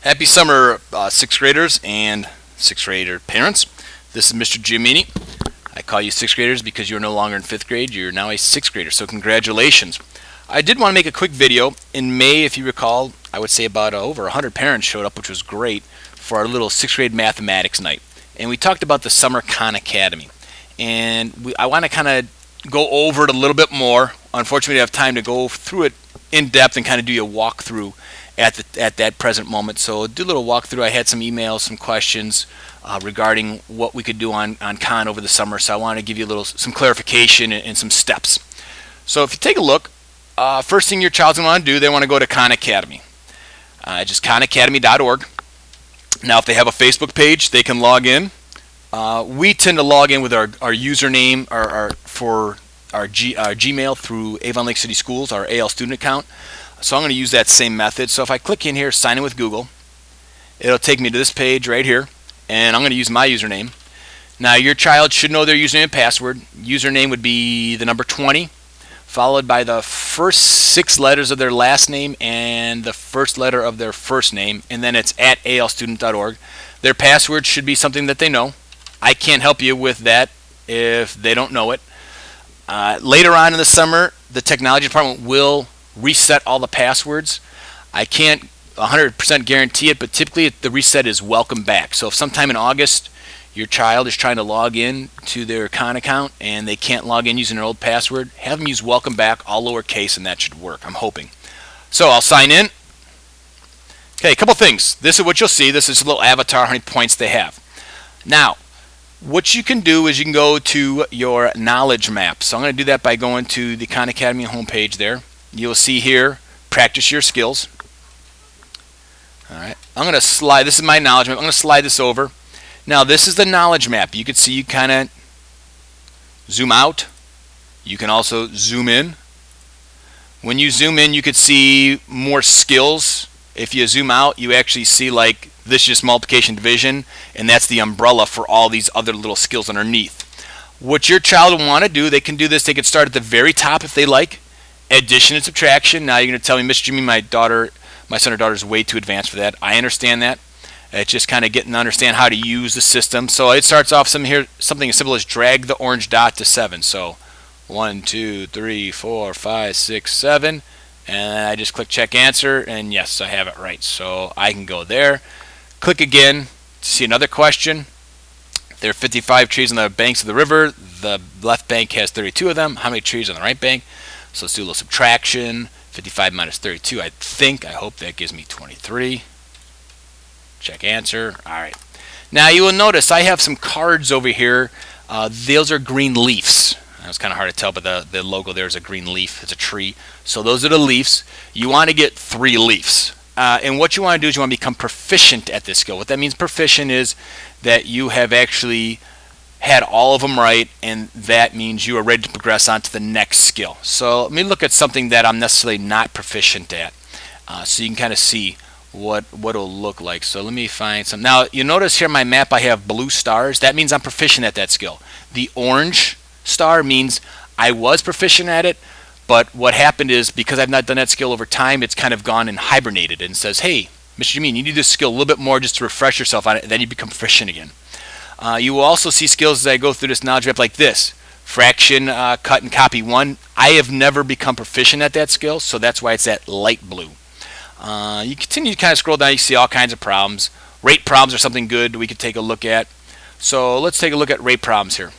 Happy summer, 6th graders and 6th grader parents. This is Mr. Giomini. I call you 6th graders because you're no longer in 5th grade. You're now a 6th grader, so congratulations. I did want to make a quick video. In May, if you recall, I would say about over 100 parents showed up, which was great, for our little 6th grade mathematics night. And we talked about the SummerKhanII Academy. And I want to kind of go over it a little bit more. Unfortunately, we have time to go through it in depth and kind of do a walkthrough at that present moment. So do a little walkthrough. I had some emails, some questions regarding what we could do on Khan over the summer. So I want to give you some clarification and some steps. So if you take a look, first thing your child's going to want to do, they want to go to Khan Academy. Just khanacademy.org. Now if they have a Facebook page, they can log in. We tend to log in with our username for our Gmail through Avon Lake City Schools, our AL student account. So I'm going to use that same method. So if I click in here, sign in with Google, it'll take me to this page right here, and I'm going to use my username. Now your child should know their username and password. Username would be the number 20, followed by the first 6 letters of their last name and the first letter of their first name, and then it's at alstudent.org. Their password should be something that they know. I can't help you with that if they don't know it. Later on in the summer, the technology department will reset all the passwords. I can't 100% guarantee it, but typically the reset is welcome back. So if sometime in August your child is trying to log in to their Khan account and they can't log in using their old password, have them use welcome back, all lowercase, and that should work, I'm hoping. So I'll sign in. Okay, a couple things. This is what you'll see. This is a little avatar, how many points they have. Now, what you can do is you can go to your knowledge map. So I'm going to do that by going to the Khan Academy homepage there. You'll see here, practice your skills. All right, I'm going to slide, this is my knowledge map, I'm going to slide this over. Now this is the knowledge map. You can see you kind of zoom out. You can also zoom in. When you zoom in, you could see more skills. If you zoom out, you actually see like this is just multiplication division, and that's the umbrella for all these other little skills underneath. What your child will want to do, they can do this, they can start at the very top if they like. Addition and subtraction. Now you're going to tell me, Mr. Jimmy, my son or daughter is way too advanced for that. I understand that. It's just kind of getting to understand how to use the system. So it starts off something as simple as drag the orange dot to 7. So 1, 2, 3, 4, 5, 6, 7. And I just click check answer, and yes, I have it right. So I can go there. Click again to see another question. There are 55 trees on the banks of the river. The left bank has 32 of them. How many trees on the right bank? So let's do a little subtraction. 55 minus 32, I hope that gives me 23. Check answer. All right. Now you will notice I have some cards over here. Those are green leaves. It's kind of hard to tell, but the logo there is a green leaf. It's a tree. So those are the leaves. You want to get 3 leaves. And what you want to do is you want to become proficient at this skill. What that means proficient is that you have actually had all of them right, and that means you are ready to progress on to the next skill. So let me look at something that I'm necessarily not proficient at, so you can kind of see what it'll look like. So let me find some. Now you notice here on my map I have blue stars. That means I'm proficient at that skill. The orange star means I was proficient at it, but what happened is because I've not done that skill over time, it's kind of gone and hibernated and says, hey, Mr. Jimmy, you need this skill a little bit more just to refresh yourself on it, and then you become proficient again. You will also see skills as I go through this knowledge map like this. Fraction, cut, and copy 1. I have never become proficient at that skill, so that's why it's that light blue. You continue to kind of scroll down, you see all kinds of problems. Rate problems are something good we could take a look at. So let's take a look at rate problems here.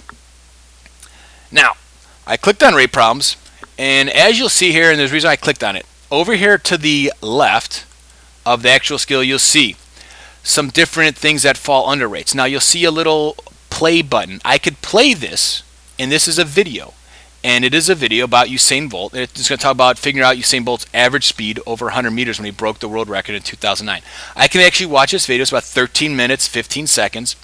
Now, I clicked on rate problems, and as you'll see here, and there's a reason I clicked on it, over here to the left of the actual skill, you'll see some different things that fall under rates. Now you'll see a little play button. I could play this, and this is a video. And it is a video about Usain Bolt. It's going to talk about figuring out Usain Bolt's average speed over 100 meters when he broke the world record in 2009. I can actually watch this video. It's about 13 minutes, 15 seconds.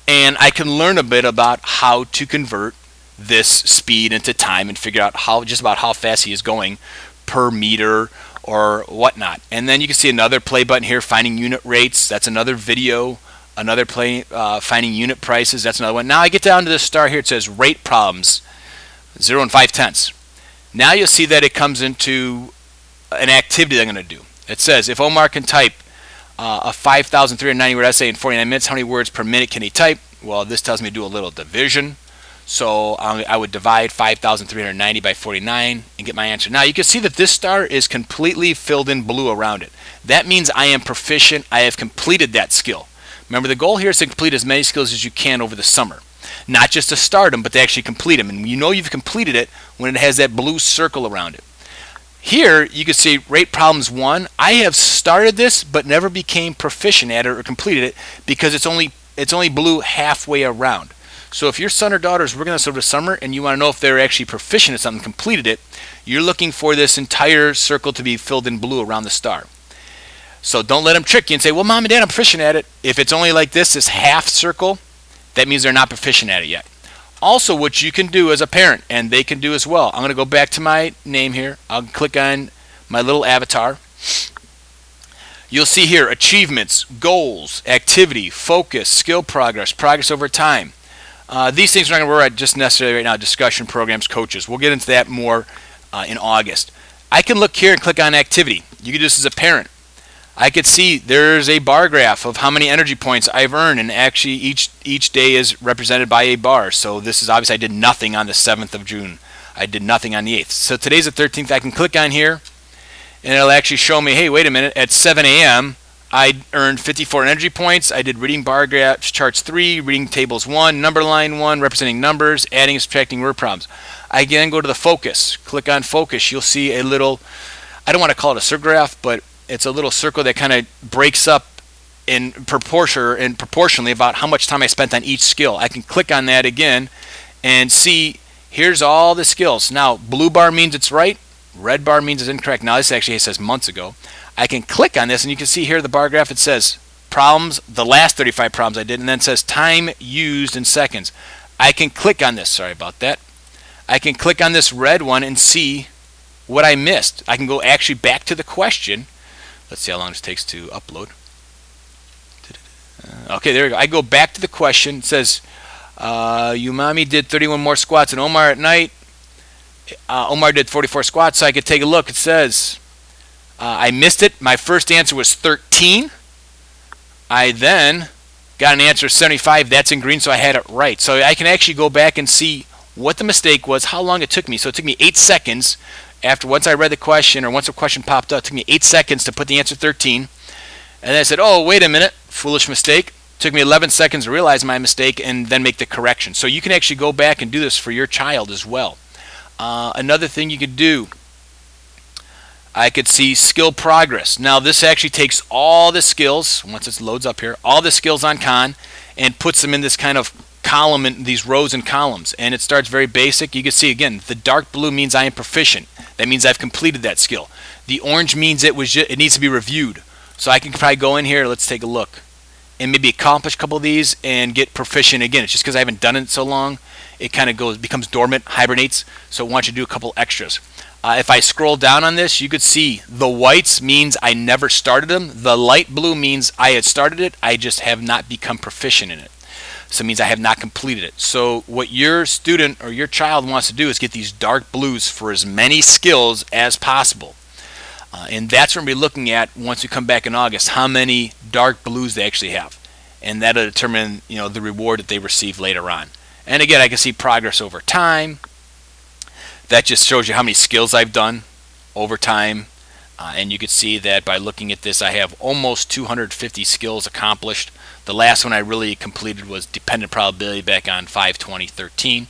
And I can learn a bit about how to convert this speed into time and figure out just about how fast he is going per meter or whatnot. And then you can see another play button here, finding unit rates. That's another video. Another play, finding unit prices. That's another one. Now I get down to this star here. It says rate problems, 0 and 5/10. Now you'll see that it comes into an activity that I'm going to do. It says if Omar can type A 5,390 word essay in 49 minutes. How many words per minute can he type? Well, this tells me to do a little division. So I would divide 5,390 by 49 and get my answer. Now you can see that this star is completely filled in blue around it. That means I am proficient. I have completed that skill. Remember, the goal here is to complete as many skills as you can over the summer. Not just to start them, but to actually complete them. And you know you've completed it when it has that blue circle around it. Here you can see rate problems 1. I have started this but never became proficient at it or completed it because it's only blue halfway around. So if your son or daughter is working on this over the summer and you want to know if they're actually proficient at something, completed it, you're looking for this entire circle to be filled in blue around the star. So don't let them trick you and say, well, Mom and Dad, I'm proficient at it. If it's only like this half circle, that means they're not proficient at it yet. Also, what you can do as a parent, and they can do as well, I'm going to go back to my name here. I'll click on my little avatar. You'll see here achievements, goals, activity, focus, skill progress, progress over time. These things we're not going to worry about just necessarily right now, discussion programs, coaches. We'll get into that more in August. I can look here and click on activity. You can do this as a parent. I could see there's a bar graph of how many energy points I've earned, and actually each day is represented by a bar. So this is obviously I did nothing on the 7th of June. I did nothing on the 8th. So today's the 13th. I can click on here, and it'll actually show me, hey, wait a minute, at 7 a.m., I earned 54 energy points. I did reading bar graphs, charts 3, reading tables 1, number line 1, representing numbers, adding and subtracting word problems. I then go to the focus. Click on focus. You'll see a little, I don't want to call it a circle graph, but it's a little circle that kind of breaks up in proportion and proportionally about how much time I spent on each skill. I can click on that again and see here's all the skills. Now, blue bar means it's right. Red bar means it's incorrect. Now, this actually says months ago. I can click on this, and you can see here the bar graph. It says problems, the last 35 problems I did, and then it says time used in seconds. I can click on this. Sorry about that. I can click on this red one and see what I missed. I can go actually back to the question. Let's see how long this takes to upload. Okay, there we go. I go back to the question. It says, Umami did 31 more squats than Omar at night. Omar did 44 squats, so I could take a look. It says, I missed it. My first answer was 13. I then got an answer of 75. That's in green, so I had it right. So I can actually go back and see what the mistake was, how long it took me. So it took me 8 seconds after once I read the question, or once the question popped up. It took me 8 seconds to put the answer 13. And then I said, oh, wait a minute, foolish mistake. It took me 11 seconds to realize my mistake and then make the correction. So you can actually go back and do this for your child as well. Another thing you could do, I could see skill progress. Now this actually takes all the skills, once it loads up here, all the skills on Khan and puts them in this kind of column, in these rows and columns. And it starts very basic. You can see again, the dark blue means I am proficient. That means I've completed that skill. The orange means it needs to be reviewed. So I can probably go in here, let's take a look, and maybe accomplish a couple of these and get proficient again. It's just because I haven't done it so long, it kind of becomes dormant, hibernates. So I want you to do a couple extras. If I scroll down on this, you could see the whites means I never started them. The light blue means I had started it, I just have not become proficient in it. So it means I have not completed it. So what your student or your child wants to do is get these dark blues for as many skills as possible. And that's what we'll be looking at once we come back in August, how many dark blues they actually have. And that'll determine, the reward that they receive later on. And again, I can see progress over time. That just shows you how many skills I've done over time. And you can see that by looking at this, I have almost 250 skills accomplished. The last one I really completed was dependent probability back on 5/20/13.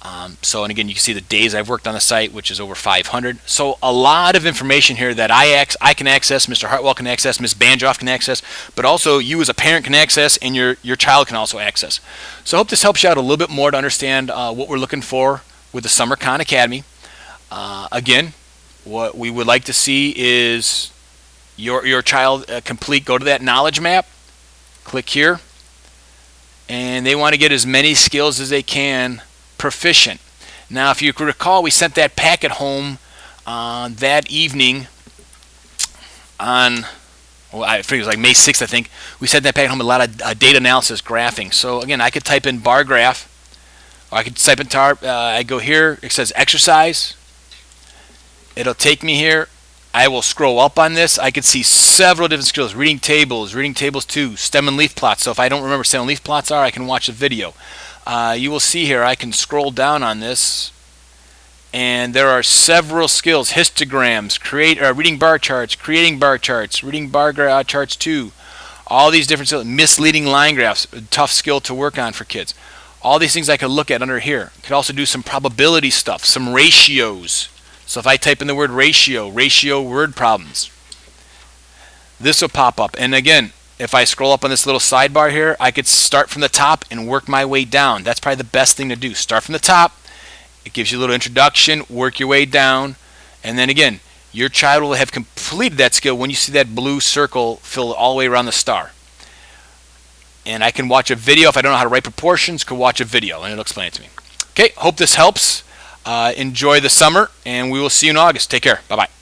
And again, you can see the days I've worked on the site, which is over 500. So a lot of information here that I can access, Mr. Hartwell can access, Ms. Banjoff can access, but also you as a parent can access, and your child can also access. So I hope this helps you out a little bit more to understand what we're looking for with the SummerKhan Academy. Again, what we would like to see is your child complete. Go to that knowledge map, click here, and they want to get as many skills as they can proficient. Now, if you could recall, we sent that packet home that evening on, I think it was like May 6th, I think. We sent that packet home with a lot of data analysis graphing. So again, I could type in bar graph, or I could type in I go here, it says exercise. It'll take me here. I will scroll up on this. I can see several different skills. Reading tables 2, stem and leaf plots. So if I don't remember what stem and leaf plots are, I can watch a video. You will see here I can scroll down on this, and there are several skills. Histograms, reading bar charts, creating bar charts, reading bar charts too. All these different skills. Misleading line graphs, a tough skill to work on for kids. All these things I could look at under here. Could also do some probability stuff, some ratios. So if I type in the word ratio word problems, this will pop up. And again, if I scroll up on this little sidebar here, I could start from the top and work my way down. That's probably the best thing to do. Start from the top. It gives you a little introduction, work your way down, and then again, your child will have completed that skill when you see that blue circle fill all the way around the star. And I can watch a video. If I don't know how to write proportions, could watch a video and it'll explain it to me. Okay, hope this helps. Enjoy the summer, and we will see you in August. Take care. Bye-bye.